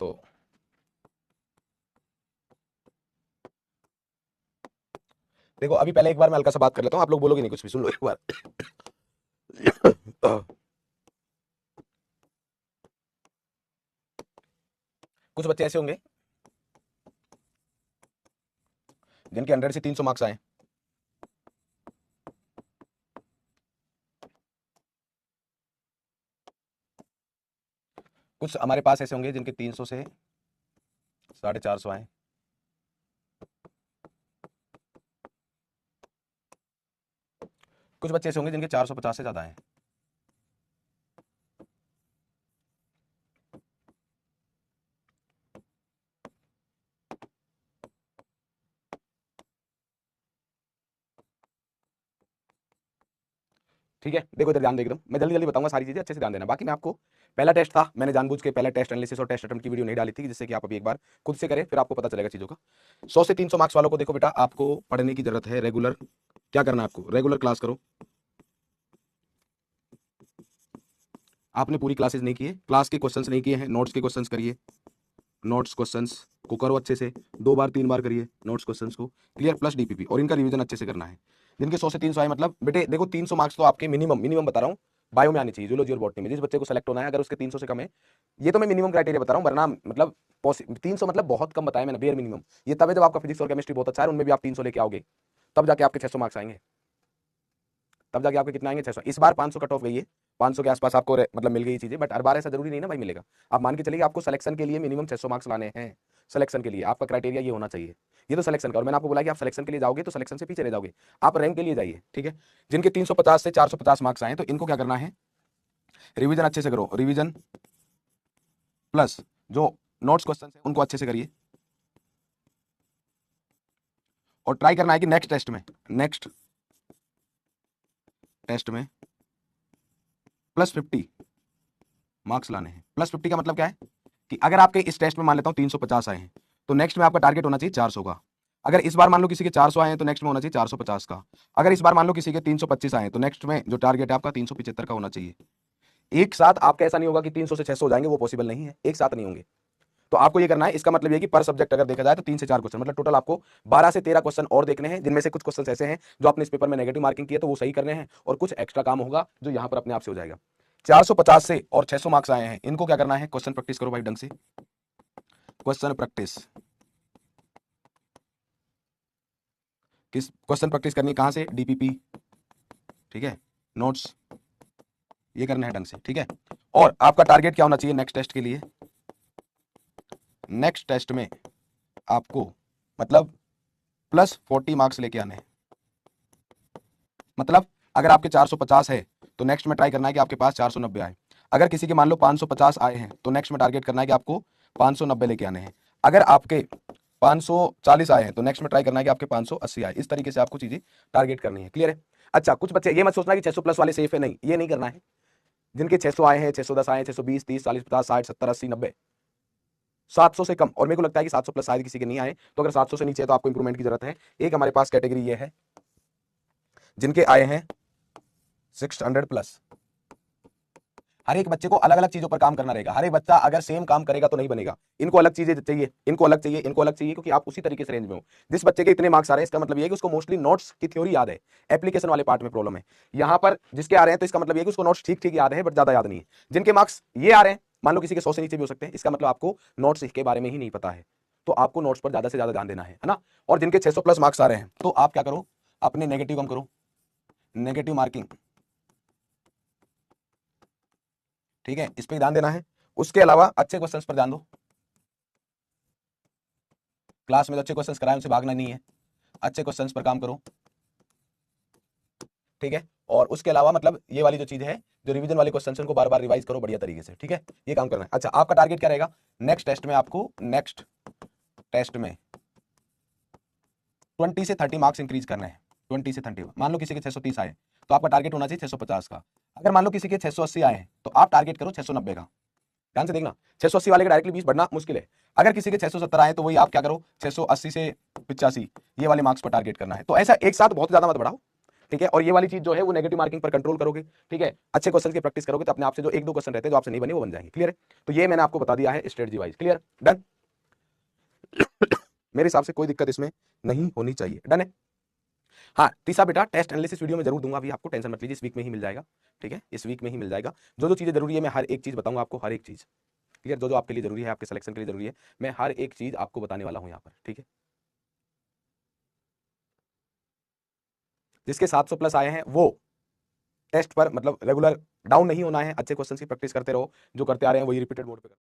तो देखो अभी पहले एक बार मैं हल्का सा बात कर लेता हूं, आप लोग बोलोगे नहीं कुछ भी, सुन लो एक बार। कुछ बच्चे ऐसे होंगे जिनके 100 से 300 मार्क्स आए। कुछ हमारे पास ऐसे होंगे जिनके 300 से 450 आए। कुछ बच्चे ऐसे होंगे जिनके 450 से ज्यादा आए। ठीक है, देखो इधर ध्यान दे एकदम, मैं जल्दी जल्दी बताऊंगा सारी चीजें, अच्छे से ध्यान देना। बाकी मैं आपको पहला टेस्ट था, मैंने जानबूझ के पहला टेस्ट एनालिसिस और टेस्ट अटेम्प्ट की वीडियो नहीं डाली थी, जिससे कि आप अभी एक बार खुद से करें, फिर आपको पता चलेगा चीजों का। 100 से 300 मार्क्स वालों को देखो बेटा, आपको पढ़ने की जरूरत है रेगुलर। क्या करना है आपको, रेगुलर क्लास करो। आपने पूरी क्लासेस नहीं किए, क्लास के क्वेश्चंस नहीं किए हैं, नोट्स के क्वेश्चंस करिए। नोट्स क्वेश्चंस को करो अच्छे से, 2 बार 3 बार करिए नोट्स क्वेश्चंस को क्लियर, प्लस डीपीपी, और इनका रिवीजन अच्छे से करना है। जिनके 100 से 300 आए, मतलब बेटे देखो 300 मार्क्स तो आपके मिनिमम बता रहा हूँ, बायो में आनी चाहिए, जूलॉजी और बॉटनी में जिस बच्चे को सेलेक्ट होना है, अगर उसके 300 से कम है, ये तो मैं मिनिमम क्राइटेरिया बता रहा हूँ, वरना मतलब 300 मतलब बहुत कम बताया मैंने, बेयर मिनिमम। ये तब है जब आपका फिजिक्स और केमिस्ट्री बहुत अच्छा है, उनमें भी आप 300 लेके आओगे, तब जाके आपके 600 मार्क्स आएंगे, तब जाके आपके कितना आएंगे, 600। इस बार 500 कट ऑफ गई है, 500 के आसपास आपको मतलब मिल गई चीजें, बट हर बार ऐसा जरूरी नहीं ना भाई मिलेगा। आप मान के चलिए आपको सिलेक्शन के लिए मिनिमम 600 मार्क्स लाने हैं, सिलेक्शन के लिए आपका क्राइटेरिया ये होना चाहिए। ये तो सिलेक्शन का, और मैंने आपको बोला कि आप सिलेक्शन के लिए जाओगे तो सिलेक्शन से पीछे रह जाओगे, आप रैंक के लिए जाइए, ठीक है। जिनके 350 से 450 मार्क्स आए, तो इनको क्या करना है, रिवीजन अच्छे से करो, रिवीजन प्लस जो नोट्स क्वेश्चन है उनको अच्छे से करिए, और ट्राई करना है कि नेक्स्ट टेस्ट में +50 मार्क्स लाने हैं। +50 का मतलब क्या है कि अगर आपके इस टेस्ट में मान लेता हूं 350 आए हैं, तो नेक्स्ट में आपका टारगेट होना चाहिए 400 का। अगर इस बार मान लो किसी के 400 आए हैं, तो नेक्स्ट में होना चाहिए 450 का। अगर इस बार मान लो किसी के 325 आए हैं, तो नेक्स्ट में जो टारगेट है आपका 375 का होना चाहिए। एक साथ आपका ऐसा नहीं होगा कि 300 से 600 हो जाएंगे, वो पॉसिबल नहीं है, एक साथ नहीं होंगे। तो आपको ये करना है, इसका मतलब ये कि पर सब्जेक्ट अगर देखा जाए तो 3 से 4 क्वेश्चन, मतलब टोटल आपको 12 से 13 क्वेश्चन और देखने हैं, जिनमें से कुछ क्वेश्चन ऐसे हैं जो आपने इस पेपर में नेगेटिव मार्किंग किया तो वो सही करने हैं, और कुछ एक्स्ट्रा काम होगा जो यहां पर अपने आप से हो जाएगा। 450 से और 600 मार्क्स आए हैं, इनको क्या करना है, क्वेश्चन प्रैक्टिस करो भाई ढंग से, क्वेश्चन प्रैक्टिस। किस क्वेश्चन प्रैक्टिस करनी, कहां से, डीपीपी, ठीक है, नोट्स ये करना है ढंग से, ठीक है। और आपका टारगेट क्या होना चाहिए नेक्स्ट टेस्ट के लिए, नेक्स्ट टेस्ट में आपको मतलब +40 मार्क्स लेके आने हैं। मतलब अगर आपके 450 है तो नेक्स्ट में ट्राई करना है कि आपके पास 490 आए। अगर किसी के मान लो 550 आए हैं, तो नेक्स्ट में टारगेट करना है कि आपको 590 लेके आने हैं। अगर आपके 540 आए हैं, तो नेक्स्ट में ट्राई करना है कि आपके 580 आए। इस तरीके से आपको चीजें टारगेट करनी है, क्लियर है। अच्छा, कुछ बच्चे ये मत सोचना कि 600 प्लस वाले सेफ है, नहीं, ये नहीं करना है। जिनके 600 आए हैं, 610 आए हैं, 620, 30, 40, 50, 60, 70, 80, 90, 700 से कम, और मेरे को लगता है कि 700 प्लस शायद किसी के नहीं आए, तो अगर 700 से नीचे है तो आपको इंप्रूवमेंट की जरूरत है। एक हमारे पास कैटेगरी ये है जिनके आए हैं 600 प्लस। हर एक बच्चे को अलग अलग चीजों पर काम करना रहेगा, हर एक बच्चा अगर सेम काम करेगा तो नहीं बनेगा। इनको अलग चीजें चाहिए, इनको अलग चाहिए, इनको अलग चाहिए, क्योंकि आप उसी तरीके से रेंज में हो। जिस बच्चे के इतने मार्क्स आ रहे हैं, इसका मतलब ये है कि उसको मोस्टली नोट्स की थ्योरी याद है, एप्लीकेशन वाले पार्ट में प्रॉब्लम है। यहां पर जिसके आ रहे हैं, तो इसका मतलब ये कि उसको नोट्स ठीक ठीक याद है, बट ज्यादा याद नहीं है। जिनके मार्क्स ये आ रहे हैं, मान लो किसी के 100 से नीचे भी हो सकते हैं, इसका मतलब आपको नोट्स के बारे में ही नहीं पता है, तो आपको नोट्स पर ज्यादा से ज्यादा ध्यान देना है ना। और जिनके 600 प्लस मार्क्स आ रहे हैं, तो आप क्या करो, अपने नेगेटिव कम करो, नेगेटिव मार्किंग, ठीक है, इस पे ध्यान देना है। उसके अलावा अच्छे क्वेश्चंस पर ध्यान दो, क्लास में जो अच्छे क्वेश्चंस कराए उनसे भागना नहीं है, अच्छे क्वेश्चंस पर काम करो, ठीक है। और उसके अलावा मतलब ये वाली जो चीज है, जो रिवीजन वाले क्वेश्चंस उनको बार बार रिवाइज करो बढ़िया तरीके से, ठीक है, ये काम करना है। अच्छा, आपका टारगेट क्या रहेगा नेक्स्ट टेस्ट में, आपको नेक्स्ट टेस्ट में 20 से 30 मार्क्स इंक्रीज करने हैं। 20 से 30, मान लो किसी के 630 आए, तो आपका टारगेट होना चाहिए 650 का। अगर मान लो किसी के 680 आए हैं, तो आप टारगेट करो 690 का। ध्यान से देखना, 680 वाले के डायरेक्टली 20 बढ़ना मुश्किल है। अगर किसी के 670 आए, तो वही आप क्या करो, 680 से 85 ये वाले मार्क्स पर टारगेट करना है। तो ऐसा एक साथ बहुत ज्यादा मत बढ़ाओ, ठीक है। और ये वाली चीज जो है वो नेगेटिव मार्किंग पर कंट्रोल करोगे, ठीक है। अच्छे क्वेश्चन की प्रैक्टिस करोगे तो अपने आप से जो एक दो क्वेश्चन रहते हैं जो आपसे नहीं बने वो बन जाएंगे। क्लियर है? तो ये मैंने आपको बता दिया है स्ट्रेटजी वाइज। क्लियर? डन? मेरे हिसाब से कोई दिक्कत इसमें नहीं होनी चाहिए। डन है? हाँ, तीसरा बेटा टेस्ट एनालिसिस वीडियो में जरूर दूंगा, अभी आपको टेंशन मत लीजिए, इस वीक में ही मिल जाएगा, ठीक है। इस वीक में ही मिल जाएगा। जो जो चीजें जरूरी है मैं हर एक चीज बताऊंगा आपको, हर एक चीज। क्लियर? जो जो आपके लिए जरूरी है, आपके सिलेक्शन के लिए जरूरी है, मैं हर एक चीज आपको बताने वाला हूं यहाँ पर, ठीक है। जिसके 700 प्लस आए हैं वो टेस्ट पर मतलब रेगुलर डाउन नहीं होना है, अच्छे क्वेश्चन की प्रैक्टिस करते रहो, जो करते आ रहे हैं वही रिपीटेड मोड पे